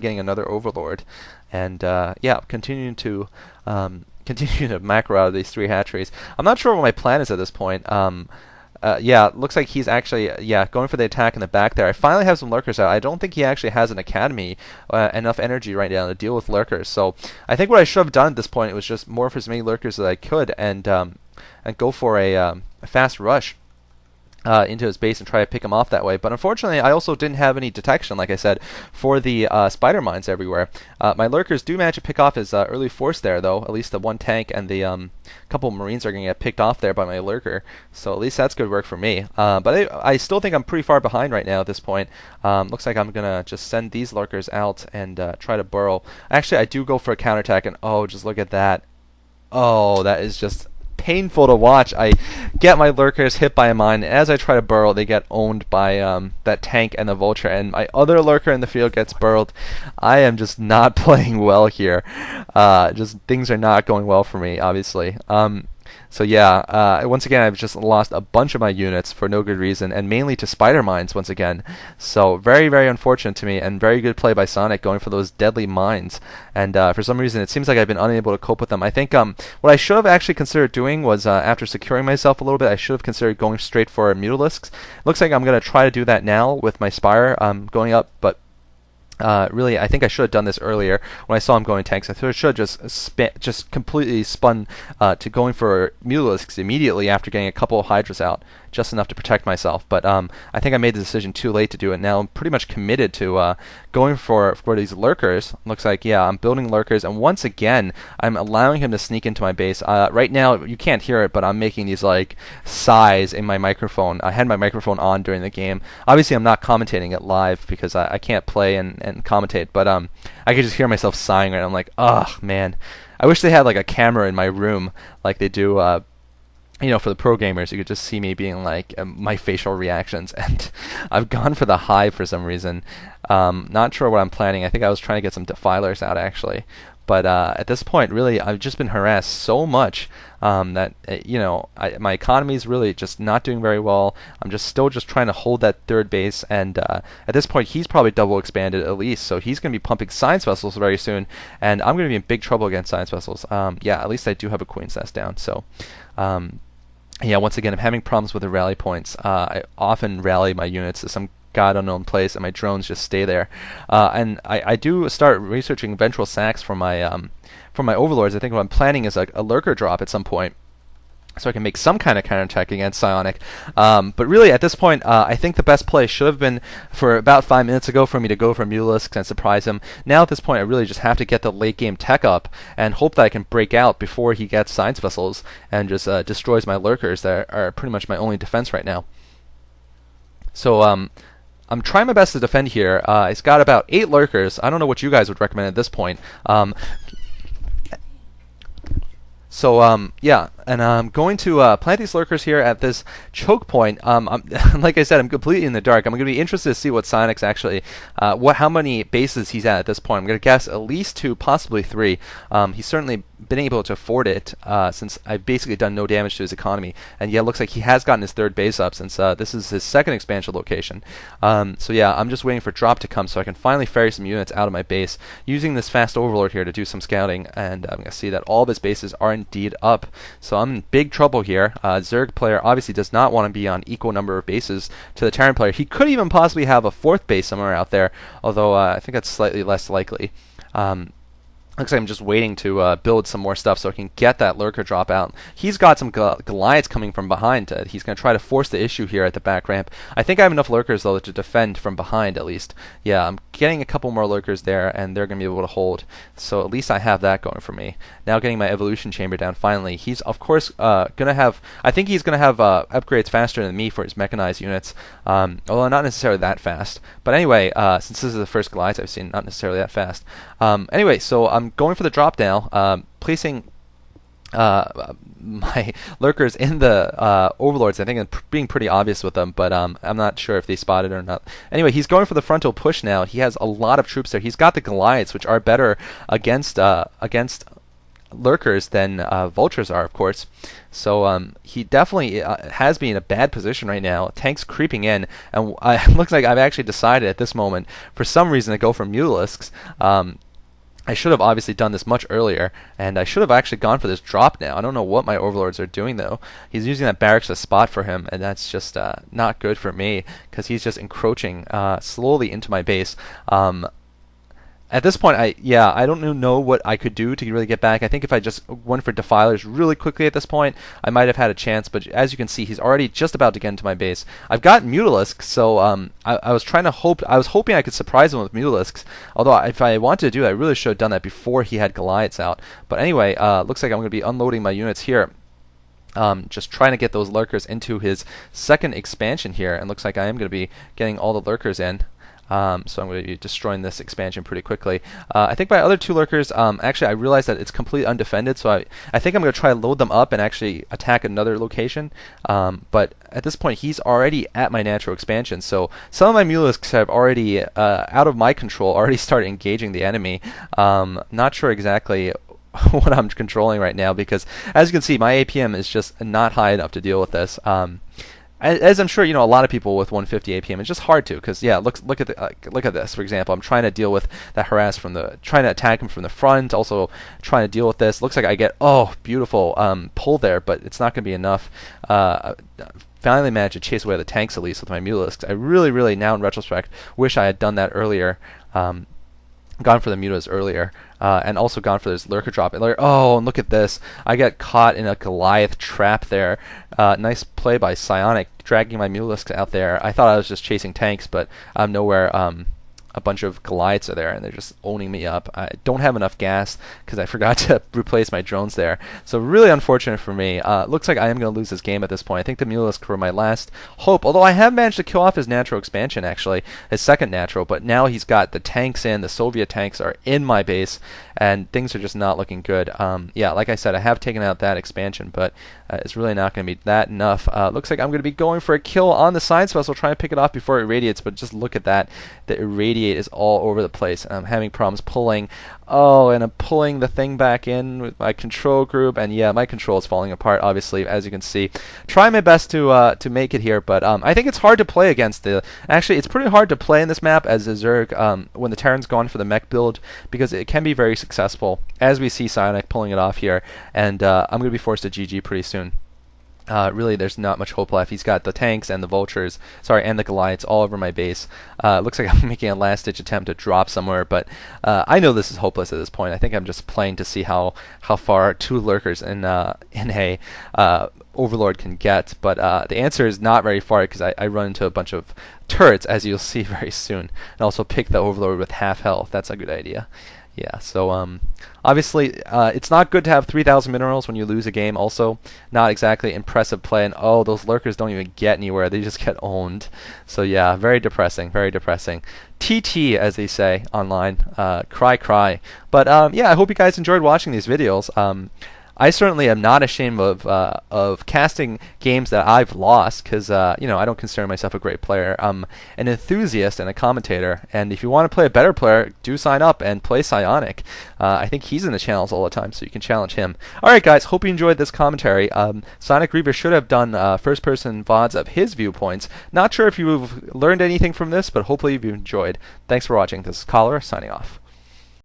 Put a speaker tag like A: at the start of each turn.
A: getting another Overlord, and yeah, continuing to continue to macro out of these 3 hatcheries. I'm not sure what my plan is at this point. Yeah, looks like he's actually, yeah, going for the attack in the back there. I finally have some lurkers out. I don't think he actually has an academy, enough energy right now to deal with lurkers. So I think what I should have done at this point was just morph as many lurkers as I could and go for a fast rush into his base and try to pick him off that way. But unfortunately, I also didn't have any detection, like I said, for the spider mines everywhere. My lurkers do manage to pick off his early force there, though. At least the 1 tank and the couple of marines are going to get picked off there by my lurker. So at least that's good work for me. But I still think I'm pretty far behind right now at this point. Looks like I'm going to just send these lurkers out and try to burrow. Actually, I do go for a counterattack, and oh, just look at that. Oh, that is just painful to watch. I get my lurkers hit by a mine, and as I try to burrow, they get owned by that tank and the vulture, and my other lurker in the field gets burrowed. I am just not playing well here. Just things are not going well for me, obviously. So yeah, once again, I've just lost a bunch of my units for no good reason, and mainly to spider mines once again. So very, very unfortunate to me, and very good play by Psyonic going for those deadly mines. And for some reason, it seems like I've been unable to cope with them. I think what I should have actually considered doing was, after securing myself a little bit, I should have considered going straight for Mutalisks. Looks like I'm going to try to do that now with my Spire going up, but really, I think I should have done this earlier when I saw him going tanks. I should have just completely spun to going for Mutalisks immediately after getting a couple of Hydras out, just enough to protect myself. But I think I made the decision too late to do it. Now I'm pretty much committed to going for these lurkers. Looks like, yeah, I'm building lurkers, and once again, I'm allowing him to sneak into my base. Right now, you can't hear it, but I'm making these like sighs in my microphone. I had my microphone on during the game. Obviously, I'm not commentating it live because I can't play and commentate, but I could just hear myself sighing, and I'm like, oh man, I wish they had like a camera in my room like they do you know, for the pro gamers. You could just see me being like my facial reactions, and I've gone for the hive for some reason. Not sure what I'm planning. I think I was trying to get some defilers out actually, but at this point, really, I've just been harassed so much that you know, my economy is really just not doing very well. I'm still trying to hold that 3rd base, and at this point, he's probably double expanded at least, so he's going to be pumping science vessels very soon, and I'm going to be in big trouble against science vessels. Yeah, at least I do have a Queen's Nest down, so. Yeah, once again, I'm having problems with the rally points. I often rally my units to some god unknown place, and my drones just stay there. And I do start researching ventral sacks for my overlords. I think what I'm planning is a lurker drop at some point, so I can make some kind of counterattack against Psyonic. But really, at this point, I think the best play should have been for about 5 minutes ago for me to go for Mutalisks and surprise him. Now at this point, I really just have to get the late game tech up and hope that I can break out before he gets science vessels and just destroys my lurkers that are pretty much my only defense right now. So I'm trying my best to defend here. It's got about 8 lurkers. I don't know what you guys would recommend at this point. So yeah, and I'm going to plant these lurkers here at this choke point. Like I said, I'm completely in the dark. I'm going to be interested to see what Psyonic's actually, how many bases he's at this point. I'm going to guess at least 2, possibly 3. He's certainly been able to afford it since I've basically done no damage to his economy. And yeah, it looks like he has gotten his 3rd base up since this is his 2nd expansion location. So yeah, I'm just waiting for drop to come so I can finally ferry some units out of my base using this fast overlord here to do some scouting. And I'm going to see that all of his bases are indeed up. So I'm in big trouble here. Zerg player obviously does not want to be on equal number of bases to the Terran player. He could even possibly have a 4th base somewhere out there, although I think that's slightly less likely. Looks like I'm just waiting to build some more stuff so I can get that lurker drop out. He's got some Goliaths coming from behind. He's going to try to force the issue here at the back ramp. I think I have enough lurkers, though, to defend from behind, at least. Yeah, I'm getting a couple more lurkers there, and they're going to be able to hold. So at least I have that going for me. Now getting my evolution chamber down finally. He's, of course, going to have... I think he's going to have upgrades faster than me for his mechanized units. Although not necessarily that fast. But anyway, since this is the first Goliaths I've seen, not necessarily that fast. Anyway, so I'm going for the drop now, placing my lurkers in the overlords. I think I'm being pretty obvious with them, but I'm not sure if they spotted it or not. Anyway, he's going for the frontal push now. He has a lot of troops there. He's got the Goliaths, which are better against lurkers than vultures are, of course. So he definitely has me in a bad position right now. Tanks creeping in, and it looks like I've actually decided at this moment, for some reason, to go for Mutalisks. I should have obviously done this much earlier, and I should have actually gone for this drop now. I don't know what my overlords are doing, though. He's using that barracks as a spot for him, and that's just not good for me, because he's just encroaching slowly into my base. At this point, I don't know what I could do to really get back. I think if I just went for Defilers really quickly at this point, I might have had a chance. But as you can see, he's already just about to get into my base. I've got Mutalisks, so I was hoping I could surprise him with Mutalisks. Although if I wanted to do that, I really should have done that before he had Goliaths out. But anyway, looks like I'm going to be unloading my units here. Just trying to get those lurkers into his second expansion here, and looks like I am going to be getting all the lurkers in. So I'm going to be destroying this expansion pretty quickly. I think my other two lurkers, actually I realized that it's completely undefended, so I think I'm going to try to load them up and actually attack another location. But at this point, he's already at my natural expansion, so some of my Mutalisks have already, out of my control, already started engaging the enemy. Not sure exactly what I'm controlling right now, because as you can see, my APM is just not high enough to deal with this. As I'm sure a lot of people with 150 APM, it's just hard to, because look at this, for example. I'm trying to deal with that harass trying to attack him from the front, also trying to deal with this. Looks like I get beautiful pull there, but it's not going to be enough. Finally managed to chase away the tanks at least with my Mutalisks. I really now in retrospect wish I had done that earlier. Gone for the mutas earlier, and also gone for this lurker drop. And and look at this. I got caught in a Goliath trap there. Nice play by Psyonic, dragging my Mutalisks out there. I thought I was just chasing tanks, but I'm nowhere. A bunch of Goliaths are there, and they're just owning me up. I don't have enough gas because I forgot to replace my drones there. So really unfortunate for me. Looks like I am going to lose this game at this point. I think the Mutalisks were my last hope, although I have managed to kill off his natural expansion, actually, his second natural, but now he's got the tanks in. The Soviet tanks are in my base, and things are just not looking good. Like I said, I have taken out that expansion, but it's really not going to be that enough. Looks like I'm going to be going for a kill on the science vessel, trying to pick it off before it irradiates, but just look at that. The irradiate is all over the place. I'm having problems pulling. And I'm pulling the thing back in with my control group, and my control is falling apart, obviously, as you can see. Try my best to make it here, but I think it's hard to play against actually, it's pretty hard to play in this map as a Zerg when the Terran's gone for the mech build, because it can be very successful, as we see Psyonic pulling it off here, and I'm going to be forced to GG pretty soon. Really, there's not much hope left. He's got the tanks and the vultures, and the Goliaths all over my base. Looks like I'm making a last-ditch attempt to drop somewhere, but I know this is hopeless at this point. I think I'm just playing to see how far two lurkers in a Overlord can get, but the answer is not very far, because I run into a bunch of turrets, as you'll see very soon, and also pick the Overlord with half health. That's a good idea. Yeah, so obviously it's not good to have 3,000 minerals when you lose a game. Also, not exactly impressive play, and those lurkers don't even get anywhere. They just get owned. So yeah, very depressing, very depressing. TT, as they say online, cry. But I hope you guys enjoyed watching these videos. I certainly am not ashamed of casting games that I've lost, because I don't consider myself a great player. I'm an enthusiast and a commentator, and if you want to play a better player, do sign up and play Psyonic. I think he's in the channels all the time, so you can challenge him. Alright guys, hope you enjoyed this commentary. PsyonicReaver should have done first-person VODs of his viewpoints. Not sure if you've learned anything from this, but hopefully you've enjoyed. Thanks for watching. This is Cholera, signing off.